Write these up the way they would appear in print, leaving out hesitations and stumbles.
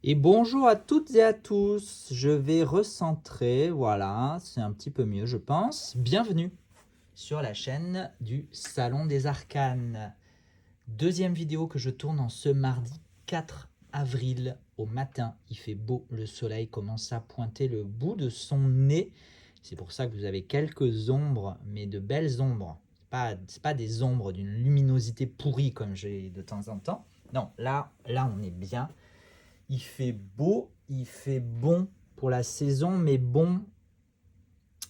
Et bonjour à toutes et à tous, je vais recentrer, voilà, c'est un petit peu mieux je pense. Bienvenue sur la chaîne du Salon des Arcanes. Deuxième vidéo que je tourne en ce mardi 4 avril au matin. Il fait beau, le soleil commence à pointer le bout de son nez. C'est pour ça que vous avez quelques ombres, mais de belles ombres. C'est pas des ombres d'une luminosité pourrie comme j'ai de temps en temps. Non, là on est bien. Il fait beau, il fait bon pour la saison, mais bon,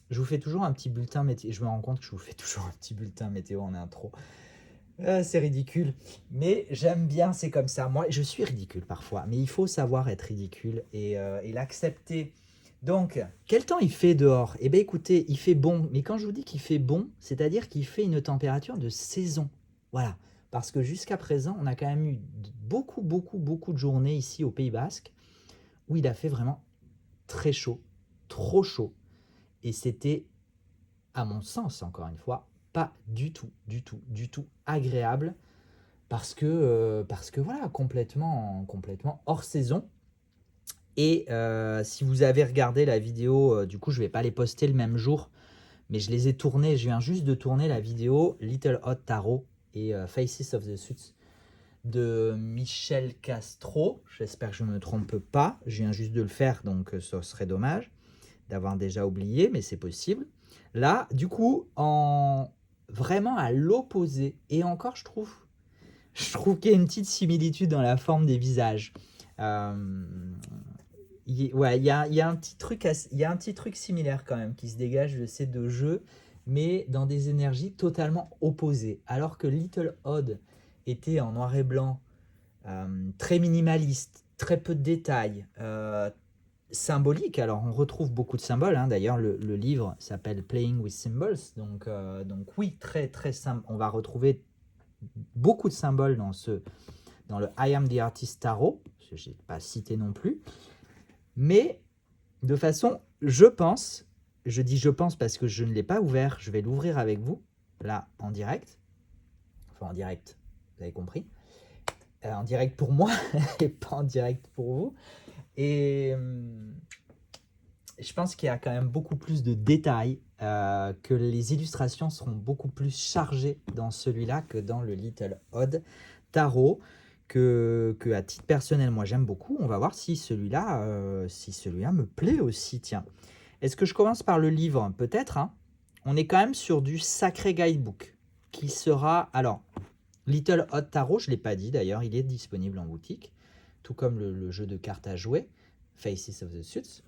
je vous fais toujours un petit bulletin météo. Je me rends compte que je vous fais toujours un petit bulletin météo en intro. C'est ridicule, mais j'aime bien, c'est comme ça. Moi, je suis ridicule parfois, mais il faut savoir être ridicule et l'accepter. Donc, quel temps il fait dehors? Eh bien, écoutez, il fait bon. Mais quand je vous dis qu'il fait bon, c'est-à-dire qu'il fait une température de saison. Voilà. Parce que jusqu'à présent, on a quand même eu beaucoup de journées ici au Pays Basque où il a fait vraiment très chaud, trop chaud. Et c'était, à mon sens, encore une fois, pas du tout agréable parce que voilà, complètement hors saison. Et si vous avez regardé la vidéo, du coup, je vais pas les poster le même jour, mais je les ai tournés. Je viens juste de tourner la vidéo Little Hot Taro et Faces of the Suits de Michel Castro. J'espère que je ne me trompe pas. Je viens juste de le faire, donc ça serait dommage d'avoir déjà oublié, mais c'est possible. Là, du coup, en vraiment à l'opposé, et encore, je trouve qu'il y a une petite similitude dans la forme des visages. Euh, ouais, il y a un petit truc, il y a un petit truc similaire quand même qui se dégage de ces deux jeux, mais dans des énergies totalement opposées. Alors que Little Odd était en noir et blanc, très minimaliste, très peu de détails, symbolique. Alors on retrouve beaucoup de symboles, hein. D'ailleurs le livre s'appelle Playing with Symbols, donc oui, très simple. On va retrouver beaucoup de symboles dans le I Am the Artist Tarot, que je n'ai pas cité non plus, mais de façon, je dis je pense parce que je ne l'ai pas ouvert, je vais l'ouvrir avec vous, là, en direct, enfin en direct, vous avez compris, en direct pour moi et pas en direct pour vous, et je pense qu'il y a quand même beaucoup plus de détails, que les illustrations seront beaucoup plus chargées dans celui-là que dans le Little Odd Tarot, que à titre personnel, moi j'aime beaucoup. On va voir si celui-là me plaît aussi. Tiens, est-ce que je commence par le livre? Peut-être, hein. On est quand même sur du sacré guidebook, qui sera... Alors, Little Odd Tarot, je ne l'ai pas dit d'ailleurs, il est disponible en boutique, tout comme le jeu de cartes à jouer, Faces of the Suits.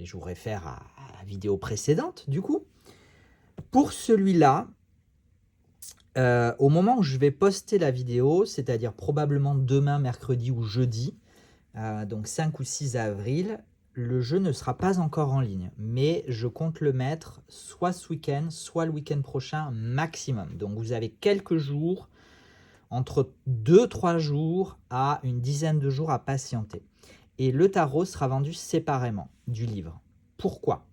Et je vous réfère à la vidéo précédente, du coup. Pour celui-là, au moment où je vais poster la vidéo, c'est-à-dire probablement demain, mercredi ou jeudi, donc 5 ou 6 avril, le jeu ne sera pas encore en ligne, mais je compte le mettre soit ce week-end, soit le week-end prochain maximum. Donc vous avez quelques jours, entre 2-3 jours à une dizaine de jours à patienter. Et le tarot sera vendu séparément du livre. Pourquoi?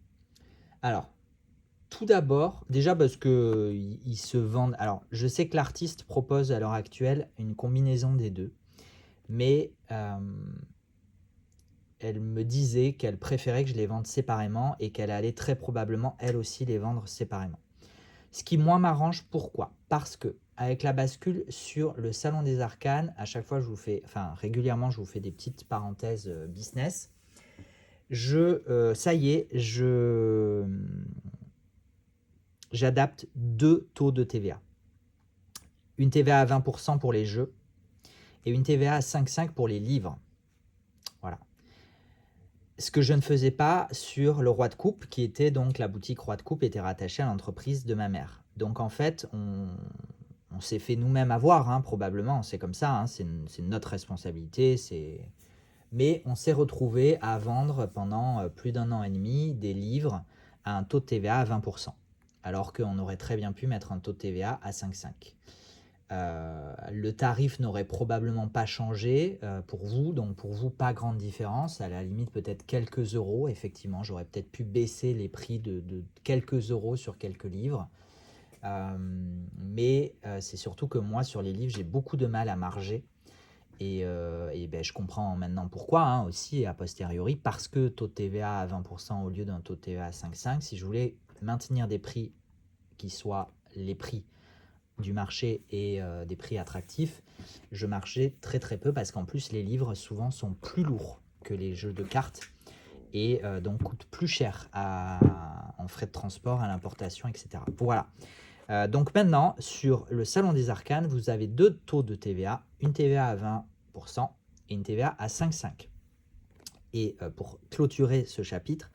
Alors, tout d'abord, déjà parce que ils se vendent. Alors, je sais que l'artiste propose à l'heure actuelle une combinaison des deux, mais elle me disait qu'elle préférait que je les vende séparément et qu'elle allait très probablement elle aussi les vendre séparément. Ce qui moi m'arrange, pourquoi? Parce que avec la bascule sur le Salon des Arcanes, à chaque fois je vous fais, enfin régulièrement je vous fais des petites parenthèses business. Ça y est, j'adapte deux taux de TVA. Une TVA à 20% pour les jeux et une TVA à 5,5 pour les livres. Voilà. Ce que je ne faisais pas sur le Roi de Coupe, qui était donc la boutique Roi de Coupe était rattachée à l'entreprise de ma mère. Donc en fait, on s'est fait nous-mêmes avoir, hein, probablement, c'est comme ça, hein, c'est notre responsabilité, mais on s'est retrouvé à vendre pendant plus d'un an et demi des livres à un taux de TVA à 20%, alors qu'on aurait très bien pu mettre un taux de TVA à 5,5. Le tarif n'aurait probablement pas changé pour vous, donc pour vous pas grande différence, à la limite peut-être quelques euros, effectivement j'aurais peut-être pu baisser les prix de quelques euros sur quelques livres, mais c'est surtout que moi sur les livres j'ai beaucoup de mal à marger Et ben, je comprends maintenant pourquoi, hein, aussi, a posteriori, parce que taux de TVA à 20% au lieu d'un taux de TVA à 5,5, si je voulais maintenir des prix qui soient les prix du marché et des prix attractifs, je marchais très très peu, parce qu'en plus les livres souvent sont plus lourds que les jeux de cartes et donc coûtent plus cher en frais de transport, à l'importation, etc. Voilà. Donc maintenant, sur le Salon des Arcanes, vous avez 2 taux de TVA, une TVA à 20% et une TVA à 5,5. Et pour clôturer ce chapitre,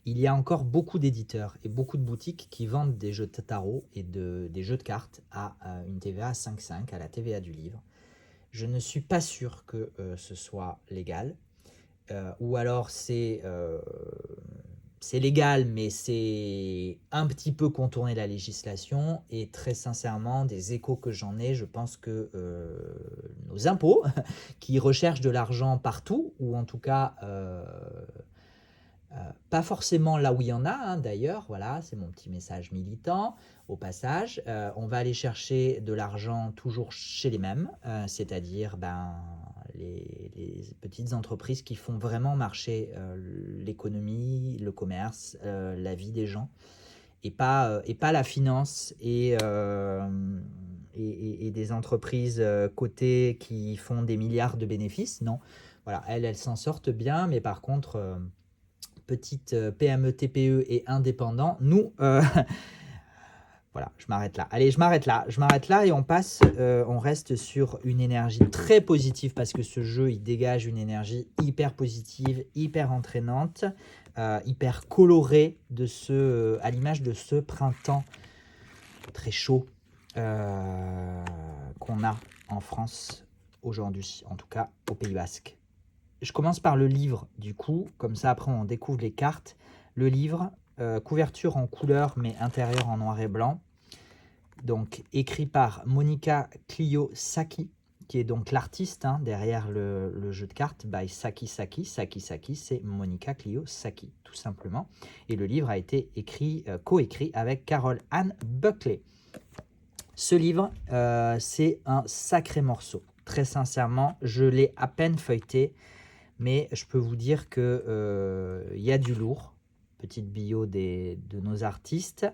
il y a encore beaucoup d'éditeurs et beaucoup de boutiques qui vendent des jeux de tarot et des jeux de cartes à une TVA à 5,5, à la TVA du livre. Je ne suis pas sûr que ce soit légal. Ou alors c'est légal, mais c'est un petit peu contourner la législation. Et très sincèrement, des échos que j'en ai, je pense que nos impôts, qui recherchent de l'argent partout, ou en tout cas pas forcément là où il y en a, hein, d'ailleurs, voilà, c'est mon petit message militant au passage. On va aller chercher de l'argent toujours chez les mêmes, c'est-à-dire les petites entreprises qui font vraiment marcher l'économie, le commerce, la vie des gens, et pas la finance et des entreprises cotées qui font des milliards de bénéfices. Non, voilà, elles s'en sortent bien, mais par contre, petites PME, TPE et indépendants, nous, voilà, je m'arrête là. Allez, je m'arrête là et on reste sur une énergie très positive, parce que ce jeu, il dégage une énergie hyper positive, hyper entraînante, hyper colorée, à l'image de ce printemps très chaud qu'on a en France aujourd'hui, en tout cas au Pays Basque. Je commence par le livre, du coup, comme ça après on découvre les cartes. Le livre, couverture en couleur mais intérieur en noir et blanc. Donc écrit par Monica Clio Saki, qui est donc l'artiste, hein, derrière le jeu de cartes, by Saki Saki. Saki Saki, c'est Monica Clio Saki, tout simplement. Et le livre a été coécrit avec Carol Ann Buckley. Ce livre, c'est un sacré morceau. Très sincèrement, je l'ai à peine feuilleté, mais je peux vous dire que y a du lourd. Petite bio de nos artistes.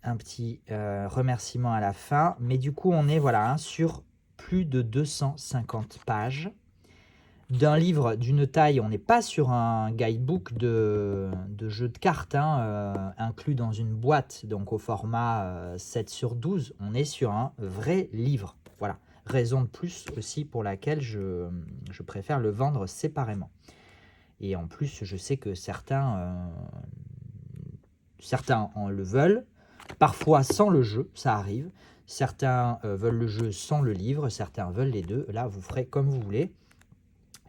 Un petit remerciement à la fin. Mais du coup, on est voilà, hein, sur plus de 250 pages. D'un livre d'une taille, on n'est pas sur un guidebook de jeu de cartes, hein, inclus dans une boîte, donc au format 7/12. On est sur un vrai livre. Voilà. Raison de plus aussi pour laquelle je préfère le vendre séparément. Et en plus, je sais que certains en le veulent, parfois sans le jeu, ça arrive. Certains veulent le jeu sans le livre, certains veulent les deux. Là, vous ferez comme vous voulez.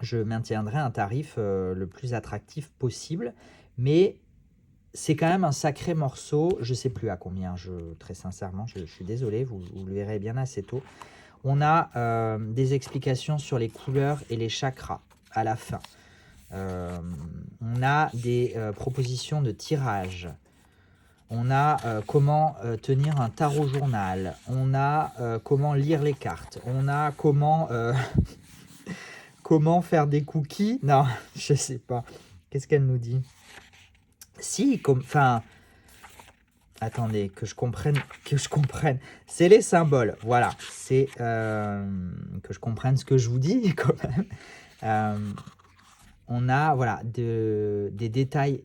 Je maintiendrai un tarif le plus attractif possible, mais c'est quand même un sacré morceau. Je ne sais plus à combien, très sincèrement, je suis désolé, vous le verrez bien assez tôt. On a des explications sur les couleurs et les chakras à la fin. On a des propositions de tirage. On a comment tenir un tarot journal. On a comment lire les cartes. On a comment, comment faire des cookies. Non, je sais pas. Qu'est-ce qu'elle nous dit? Si, enfin... Attendez, que je comprenne. C'est les symboles, voilà. C'est que je comprenne ce que je vous dis quand même. On a voilà des détails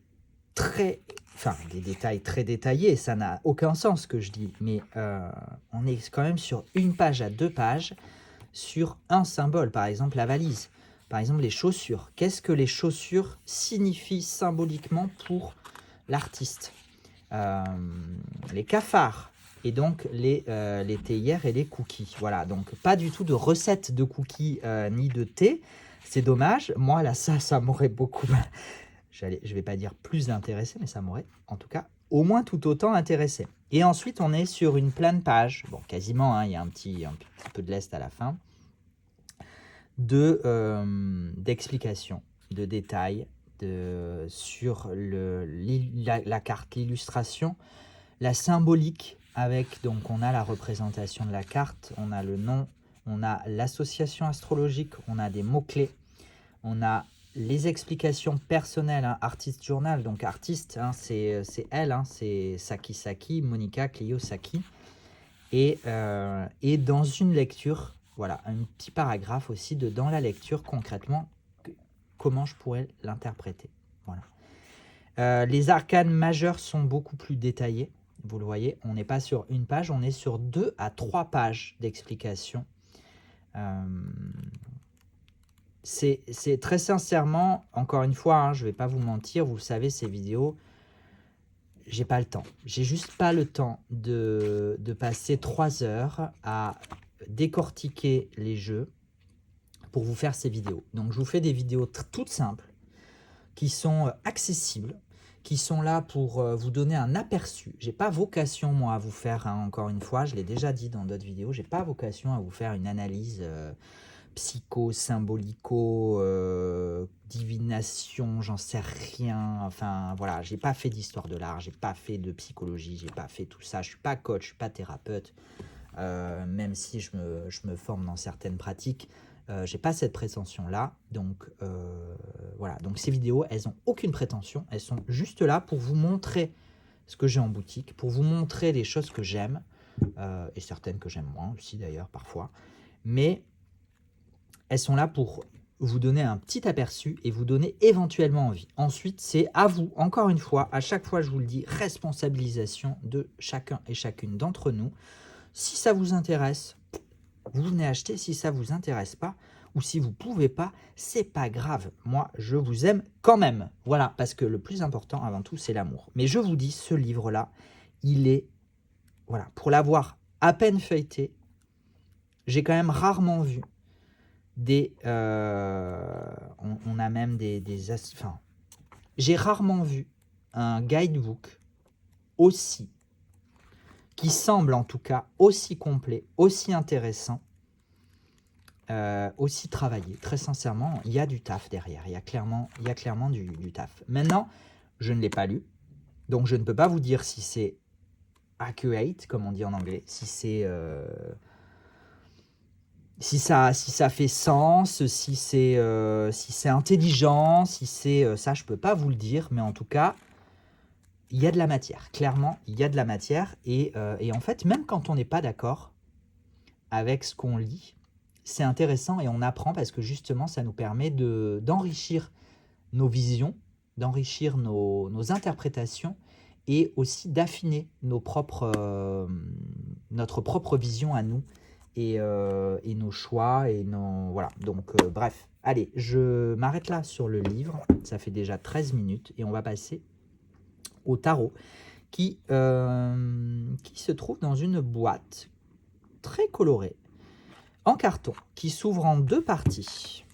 des détails très détaillés. Ça n'a aucun sens ce que je dis, mais on est quand même sur une page à 2 pages sur un symbole. Par exemple, la valise. Par exemple, les chaussures. Qu'est-ce que les chaussures signifient symboliquement pour l'artiste? Les cafards et donc les théières et les cookies. Voilà, donc pas du tout de recette de cookies ni de thé. C'est dommage. Moi, là, ça m'aurait beaucoup... je vais pas dire plus intéressé, mais ça m'aurait, en tout cas, au moins tout autant intéressé. Et ensuite, on est sur une pleine page. Bon, quasiment, hein, il y a un petit peu de lest à la fin. D'explications, de détails, sur la carte, l'illustration, la symbolique avec, donc on a la représentation de la carte, on a le nom on a l'association astrologique, on a des mots-clés, on a les explications personnelles, hein, artiste journal, donc artiste, hein, c'est elle, hein, c'est Saki Saki, Monica Clio Saki. Et dans une lecture, voilà, un petit paragraphe aussi de dans la lecture concrètement, comment je pourrais l'interpréter. Voilà. Les arcanes majeurs sont beaucoup plus détaillés. Vous le voyez, on n'est pas sur une page, on est sur 2 à 3 pages d'explication. C'est très sincèrement, encore une fois, hein, je ne vais pas vous mentir, vous le savez, ces vidéos, j'ai pas le temps. J'ai juste pas le temps de passer 3 heures à décortiquer les jeux pour vous faire ces vidéos. Donc je vous fais des vidéos toutes simples, qui sont accessibles, qui sont là pour vous donner un aperçu. J'ai pas vocation, moi, à vous faire, hein, encore une fois, je l'ai déjà dit dans d'autres vidéos, j'ai pas vocation à vous faire une analyse psycho, symbolico, divination, j'en sais rien. Enfin, voilà, j'ai pas fait d'histoire de l'art, j'ai pas fait de psychologie, j'ai pas fait tout ça. Je suis pas coach, je suis pas thérapeute, même si je me forme dans certaines pratiques. J'ai pas cette prétention-là, donc voilà. Donc ces vidéos, elles ont aucune prétention, elles sont juste là pour vous montrer ce que j'ai en boutique, pour vous montrer les choses que j'aime, et certaines que j'aime moins aussi d'ailleurs parfois, mais elles sont là pour vous donner un petit aperçu et vous donner éventuellement envie. Ensuite, c'est à vous, encore une fois, à chaque fois je vous le dis, responsabilisation de chacun et chacune d'entre nous. Si ça vous intéresse, vous venez acheter. Si ça vous intéresse pas, ou si vous pouvez pas, c'est pas grave. Moi, je vous aime quand même. Voilà, parce que le plus important avant tout, c'est l'amour. Mais je vous dis, ce livre-là, il est, voilà, pour l'avoir à peine feuilleté, j'ai quand même rarement vu des, on a même enfin, j'ai rarement vu un guidebook aussi, qui semble en tout cas aussi complet, aussi intéressant, aussi travaillé. Très sincèrement, il y a du taf derrière, il y a clairement du taf. Maintenant, je ne l'ai pas lu, donc je ne peux pas vous dire si c'est accurate, comme on dit en anglais, si c'est si ça fait sens, si c'est intelligent, si c'est ça, je peux pas vous le dire, mais en tout cas, il y a de la matière. Clairement, il y a de la matière, et en fait, même quand on n'est pas d'accord avec ce qu'on lit, c'est intéressant et on apprend parce que justement, ça nous permet d'enrichir nos visions, d'enrichir nos interprétations et aussi d'affiner notre propre vision à nous, et nos choix et voilà. Donc bref, allez, je m'arrête là sur le livre, ça fait déjà 13 minutes et on va passer au tarot qui se trouve dans une boîte très colorée en carton qui s'ouvre en 2 parties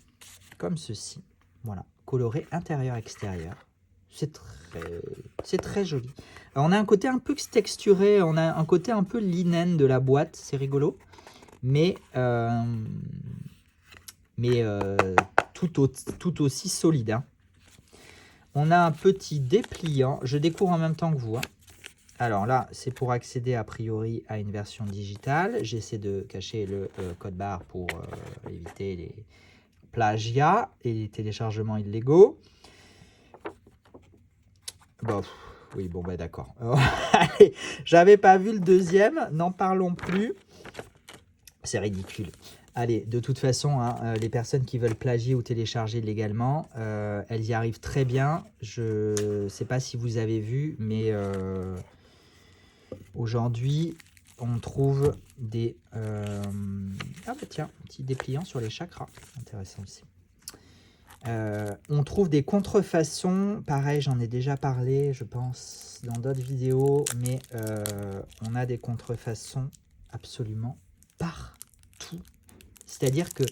comme ceci, voilà, coloré intérieur-extérieur. C'est très joli. Alors, on a un côté un peu texturé, on a un côté un peu linen de la boîte, c'est rigolo, mais tout aussi solide, hein. On a un petit dépliant, je découvre en même temps que vous, hein. Alors là, c'est pour accéder a priori à une version digitale. J'essaie de cacher le code barre pour éviter les plagiats et les téléchargements illégaux. Bon, oui, bon, bah d'accord. Allez, j'avais pas vu le deuxième, n'en parlons plus. C'est ridicule. Allez, de toute façon, hein, les personnes qui veulent plagier ou télécharger légalement, elles y arrivent très bien. Je ne sais pas si vous avez vu, mais aujourd'hui, on trouve des... ah bah tiens, un petit dépliant sur les chakras. Intéressant aussi. On trouve des contrefaçons. Pareil, j'en ai déjà parlé, je pense, dans d'autres vidéos. Mais on a des contrefaçons absolument partout. C'est-à-dire que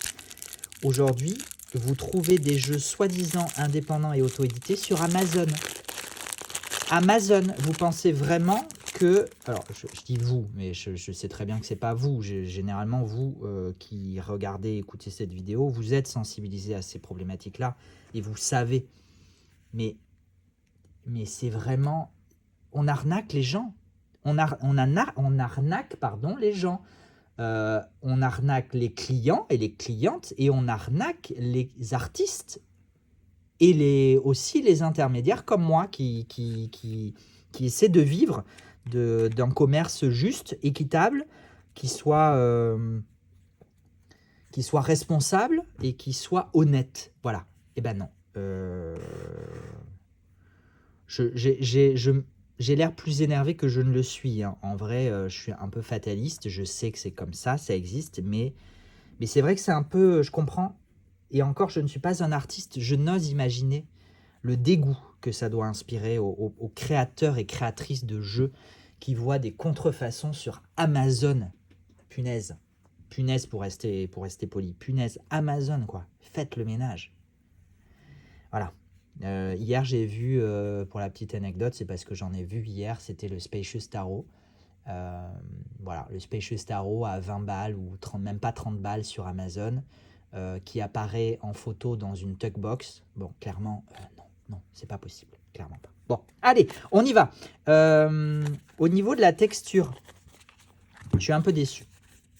aujourd'hui, vous trouvez des jeux soi-disant indépendants et auto-édités sur Amazon. Amazon, vous pensez vraiment que... Alors, je dis vous, mais je sais très bien que ce n'est pas vous. Généralement, vous qui regardez, écoutez cette vidéo, vous êtes sensibilisés à ces problématiques-là et vous savez. Mais c'est vraiment... On arnaque les gens. On arnaque, pardon, les gens. on arnaque les clients et les clientes, et on arnaque les artistes et aussi les intermédiaires comme moi qui essaient de vivre d'un commerce juste, équitable, qui soit responsable et qui soit honnête. Voilà. Eh ben non. J'ai l'air plus énervé que je ne le suis, hein. En vrai, je suis un peu fataliste. Je sais que c'est comme ça existe. Mais c'est vrai que c'est un peu... Je comprends. Et encore, je ne suis pas un artiste. Je n'ose imaginer le dégoût que ça doit inspirer aux créateurs et créatrices de jeux qui voient des contrefaçons sur Amazon. Punaise. Punaise pour rester poli. Punaise. Amazon, quoi. Faites le ménage. Voilà. Hier, j'ai vu, pour la petite anecdote, c'est parce que j'en ai vu hier, c'était le Spacious Tarot. Voilà, le Spacious Tarot à 20 balles ou 30, même pas 30 balles sur Amazon, qui apparaît en photo dans une Tuckbox. Bon, clairement, non, c'est pas possible, clairement pas. Bon, allez, on y va. Au niveau de la texture, je suis un peu déçu.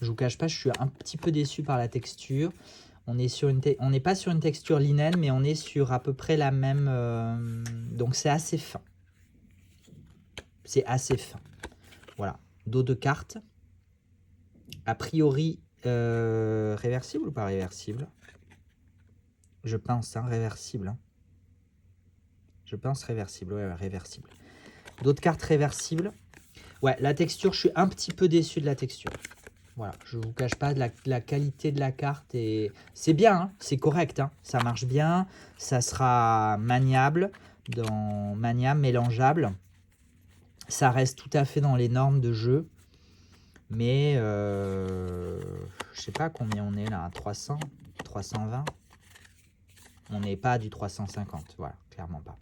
Je vous cache pas, je suis un petit peu déçu par la texture. On n'est pas sur une texture linen, mais on est sur à peu près la même... donc c'est assez fin. C'est assez fin. Voilà. Dos de carte. A priori, réversible ou pas réversible? Je pense, hein, réversible. Hein. Je pense réversible, ouais, réversible. Dos de carte réversible. Ouais, la texture, je suis un petit peu déçu de la texture. Voilà, je ne vous cache pas, la qualité de la carte, c'est bien, hein, c'est correct, hein, ça marche bien, ça sera maniable, mélangeable, ça reste tout à fait dans les normes de jeu, mais je sais pas combien on est là, 300, 320, on n'est pas du 350, voilà, clairement pas.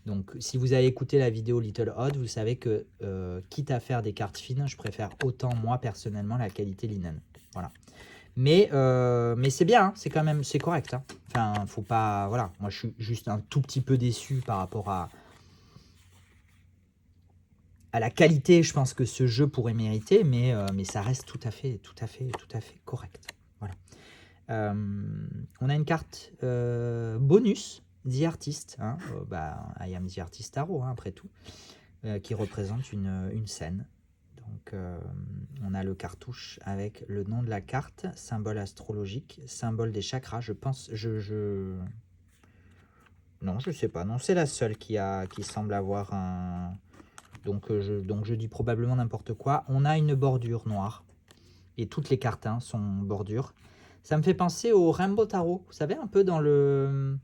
Donc, si vous avez écouté la vidéo Little Odd, vous savez que, quitte à faire des cartes fines, je préfère autant, moi, personnellement, la qualité linen. Voilà. Mais c'est bien, hein, c'est quand même, c'est correct. Hein. Enfin, faut pas... Voilà, moi, je suis juste un tout petit peu déçu par rapport à la qualité, je pense que ce jeu pourrait mériter, mais ça reste tout à fait correct. Voilà. On a une carte bonus, The Artist, hein, I am the Artist Tarot, hein, après tout, qui représente une scène. Donc, on a le cartouche avec le nom de la carte, symbole astrologique, symbole des chakras. Je pense, non, je sais pas. Non, c'est la seule qui semble avoir un. Donc, je dis probablement n'importe quoi. On a une bordure noire et toutes les cartes, hein, sont bordures. Ça me fait penser au Rainbow Tarot, vous savez, un peu dans le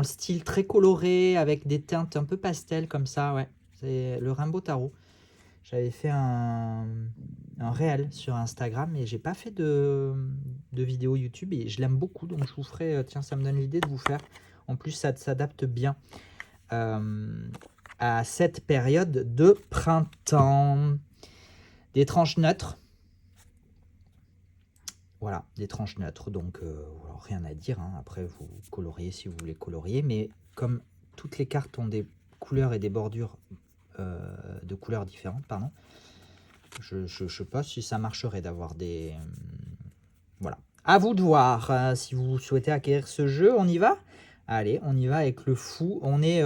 style très coloré, avec des teintes un peu pastel comme ça, ouais. C'est le Rainbow Tarot. J'avais fait un réel sur Instagram, mais j'ai pas fait de vidéo YouTube, et je l'aime beaucoup, donc je vous ferai, tiens, ça me donne l'idée de vous faire. En plus, ça s'adapte bien à cette période de printemps. Des tranches neutres. Voilà, des tranches neutres, donc rien à dire, hein. Après vous coloriez si vous voulez colorier, mais comme toutes les cartes ont des couleurs et des bordures de couleurs différentes, pardon, je sais pas si ça marcherait d'avoir des... voilà, à vous de voir, si vous souhaitez acquérir ce jeu. On y va? Allez, on y va avec le fou. On est,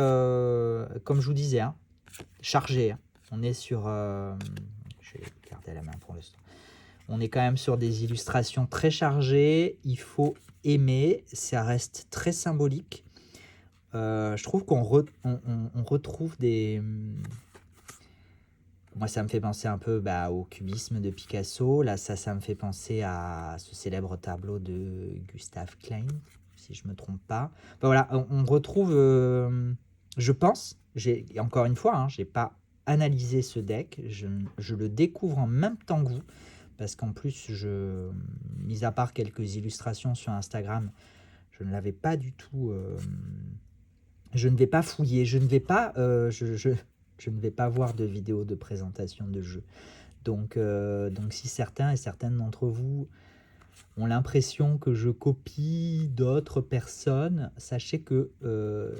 comme je vous disais, hein, chargé, hein. On est sur... je vais garder la main pour l'instant. On est quand même sur des illustrations très chargées, il faut aimer, ça reste très symbolique. Je trouve qu'on retrouve des... Moi, ça me fait penser un peu au cubisme de Picasso. Là, ça me fait penser à ce célèbre tableau de Gustav Klimt, si je ne me trompe pas. Enfin, voilà, on retrouve, je pense, encore une fois, hein, je n'ai pas analysé ce deck, je le découvre en même temps que vous. Parce qu'en plus, mis à part quelques illustrations sur Instagram, je ne l'avais pas du tout... je ne vais pas fouiller, je ne vais pas, je ne vais pas voir de vidéo de présentation de jeu. Donc si certains et certaines d'entre vous ont l'impression que je copie d'autres personnes, sachez que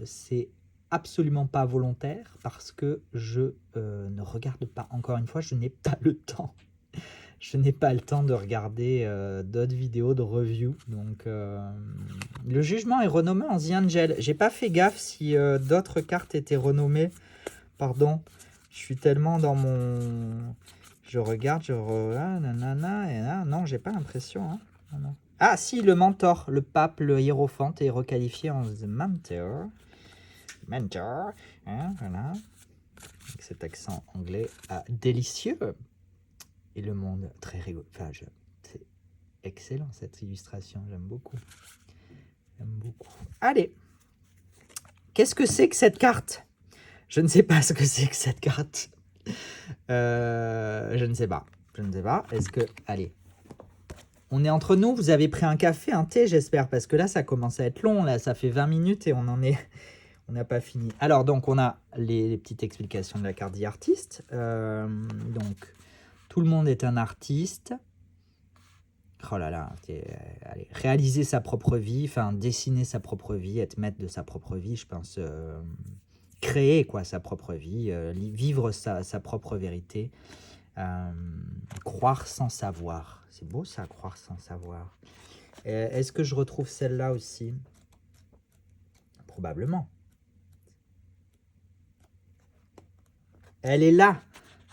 c'est absolument pas volontaire, parce que je ne regarde pas. Encore une fois, je n'ai pas le temps. je n'ai pas le temps de regarder d'autres vidéos de review. Donc, le jugement est renommé en The Angel. J'ai pas fait gaffe si d'autres cartes étaient renommées. Pardon, je suis tellement dans mon... Je regarde, ah, nanana, et là, non, j'ai pas l'impression. Hein. Non. Ah si, le mentor, le pape, le hiérophante est requalifié en The Mentor. Mentor, hein, voilà. Avec cet accent anglais délicieux. Et le monde très rigolo. Enfin, c'est excellent cette illustration, j'aime beaucoup. J'aime beaucoup. Allez, qu'est-ce que c'est que cette carte? Je ne sais pas ce que c'est que cette carte. Je ne sais pas. Je ne sais pas. Est-ce que... Allez. On est entre nous. Vous avez pris un café, un thé, j'espère. Parce que là, ça commence à être long. Là, ça fait 20 minutes et on en est... On n'a pas fini. Alors, donc, on a les petites explications de la carte The Artist. Donc, tout le monde est un artiste. Oh là là. Allez, réaliser sa propre vie. Enfin, dessiner sa propre vie. Être maître de sa propre vie, je pense... créer quoi, sa propre vie, vivre sa propre vérité, croire sans savoir. C'est beau ça, croire sans savoir. Est-ce que je retrouve celle-là aussi? Probablement. Elle est là.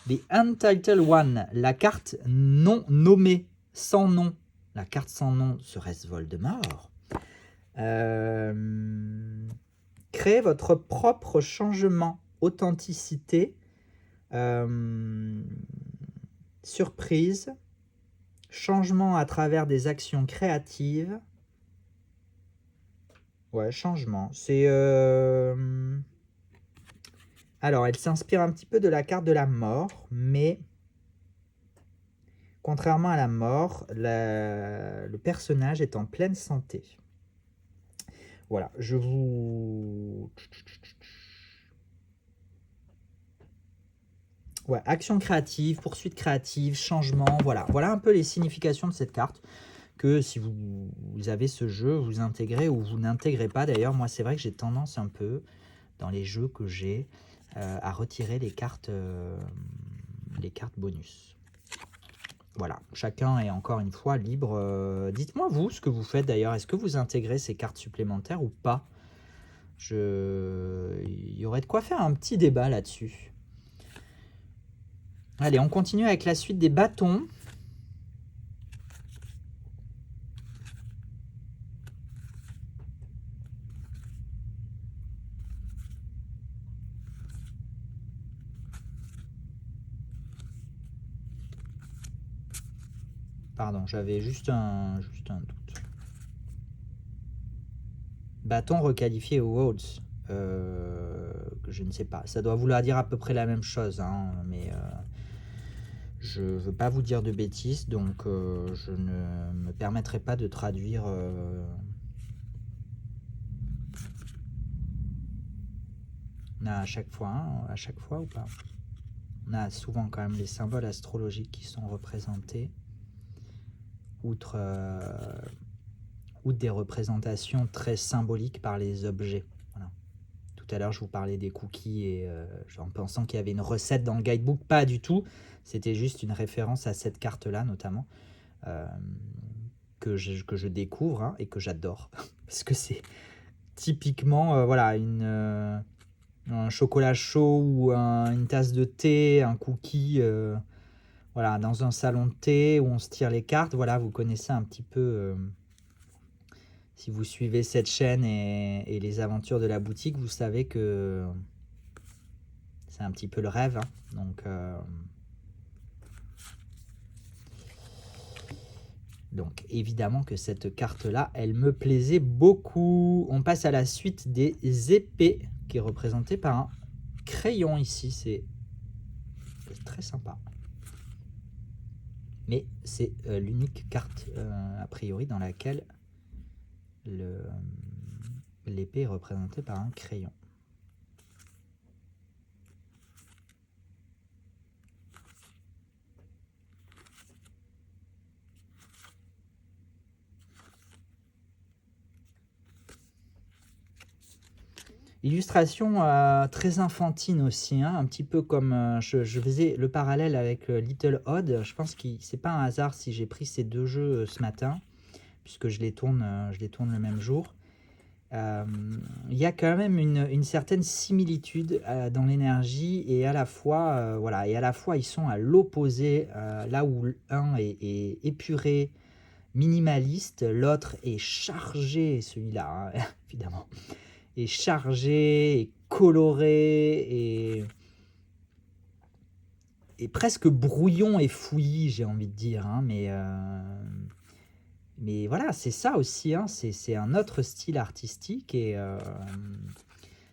The Untitled One, la carte non nommée, sans nom. La carte sans nom, serait-ce Voldemort? Créez votre propre changement, authenticité, surprise, changement à travers des actions créatives. Ouais, changement. C'est... Alors, elle s'inspire un petit peu de la carte de la mort, mais contrairement à la mort, le personnage est en pleine santé. Voilà, je vous... Ouais, action créative, poursuite créative, changement, voilà. Voilà un peu les significations de cette carte. Que si vous avez ce jeu, vous intégrez ou vous n'intégrez pas. D'ailleurs, moi, c'est vrai que j'ai tendance un peu, dans les jeux que j'ai, à retirer les cartes bonus. Voilà, chacun est encore une fois libre. Dites-moi vous ce que vous faites d'ailleurs. Est-ce que vous intégrez ces cartes supplémentaires ou pas? Il y aurait de quoi faire un petit débat là-dessus. Allez, on continue avec la suite des bâtons. Pardon, j'avais juste un doute. Bâton requalifié aux Worlds. Je ne sais pas. Ça doit vouloir dire à peu près la même chose, hein, mais je ne veux pas vous dire de bêtises, donc je ne me permettrai pas de traduire. On a à chaque fois ou pas? On a souvent quand même les symboles astrologiques qui sont représentés, outre des représentations très symboliques par les objets. Voilà. Tout à l'heure, je vous parlais des cookies et en pensant qu'il y avait une recette dans le guidebook. Pas du tout. C'était juste une référence à cette carte-là, notamment, que je découvre hein, et que j'adore. Parce que c'est typiquement voilà, un chocolat chaud ou une tasse de thé, un cookie, voilà, dans un salon de thé où on se tire les cartes. Voilà, vous connaissez un petit peu... si vous suivez cette chaîne et les aventures de la boutique, vous savez que c'est un petit peu le rêve. Hein. Donc évidemment que cette carte-là, elle me plaisait beaucoup. On passe à la suite des épées, qui est représentée par un crayon ici. C'est très sympa. Mais c'est l'unique carte, a priori, dans laquelle l'épée est représentée par un crayon. Illustration très enfantine aussi, hein, un petit peu comme je faisais le parallèle avec Little Odd. Je pense que c'est pas un hasard si j'ai pris ces deux jeux ce matin, puisque je les tourne le même jour. Il y a quand même une certaine similitude dans l'énergie et à la fois, voilà, et à la fois ils sont à l'opposé, là où un est épuré, minimaliste, l'autre est chargé, celui-là, hein, évidemment, est chargé, est coloré, et presque brouillon et fouillis, j'ai envie de dire, hein, mais voilà, c'est ça aussi, hein, c'est un autre style artistique, et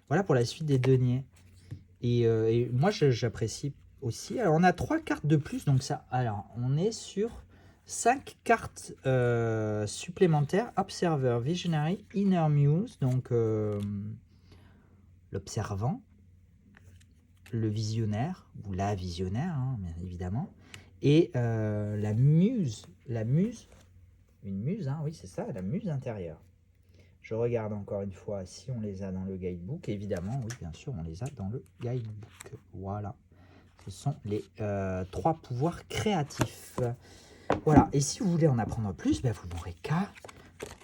voilà pour la suite des deniers. Et moi, j'apprécie aussi. Alors, on a 3 cartes de plus, donc ça. Alors, on est sur 5 cartes supplémentaires. Observer, Visionary, Inner Muse, donc l'observant, le visionnaire, ou la visionnaire, hein, bien évidemment, et la muse, une muse, hein, oui, c'est ça, la muse intérieure. Je regarde encore une fois si on les a dans le guidebook. Évidemment, oui, bien sûr, on les a dans le guidebook. Voilà. Ce sont les 3 pouvoirs créatifs. Voilà. Et si vous voulez en apprendre plus, ben, vous n'aurez qu'à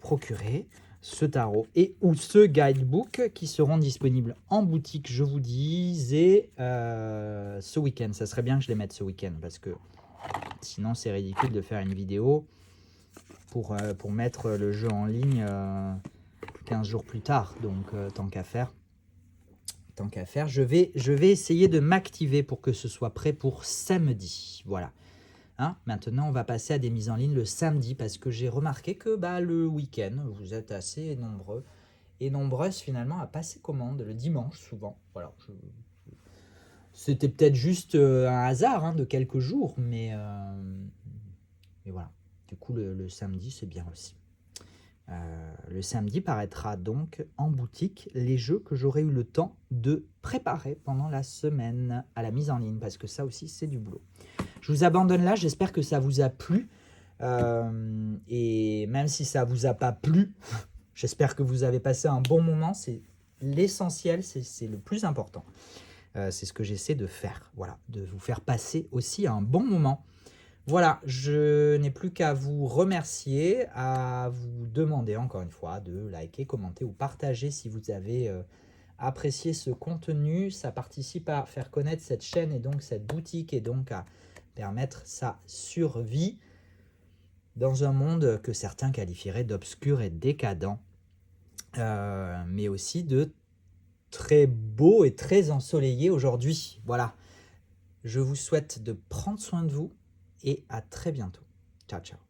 procurer ce tarot et ou ce guidebook qui seront disponibles en boutique, je vous disais, ce week-end. Ça serait bien que je les mette ce week-end parce que sinon, c'est ridicule de faire une vidéo pour mettre le jeu en ligne 15 jours plus tard, donc tant qu'à faire, je vais essayer de m'activer pour que ce soit prêt pour samedi. Voilà. Hein, maintenant, on va passer à des mises en ligne le samedi parce que j'ai remarqué que le week-end, vous êtes assez nombreux et nombreuses finalement à passer commande le dimanche souvent. Voilà. C'était peut-être juste un hasard, hein, de quelques jours, mais voilà. Du coup, le samedi, c'est bien aussi. Le samedi paraîtra donc en boutique les jeux que j'aurai eu le temps de préparer pendant la semaine à la mise en ligne, parce que ça aussi c'est du boulot. Je vous abandonne là, j'espère que ça vous a plu, et même si ça vous a pas plu, j'espère que vous avez passé un bon moment, c'est l'essentiel, c'est le plus important. C'est ce que j'essaie de faire, voilà, de vous faire passer aussi un bon moment. Voilà, je n'ai plus qu'à vous remercier, à vous demander encore une fois de liker, commenter ou partager si vous avez apprécié ce contenu. Ça participe à faire connaître cette chaîne et donc cette boutique et donc à permettre sa survie dans un monde que certains qualifieraient d'obscur et décadent, mais aussi de très beau et très ensoleillé aujourd'hui. Voilà, je vous souhaite de prendre soin de vous. Et à très bientôt. Ciao, ciao.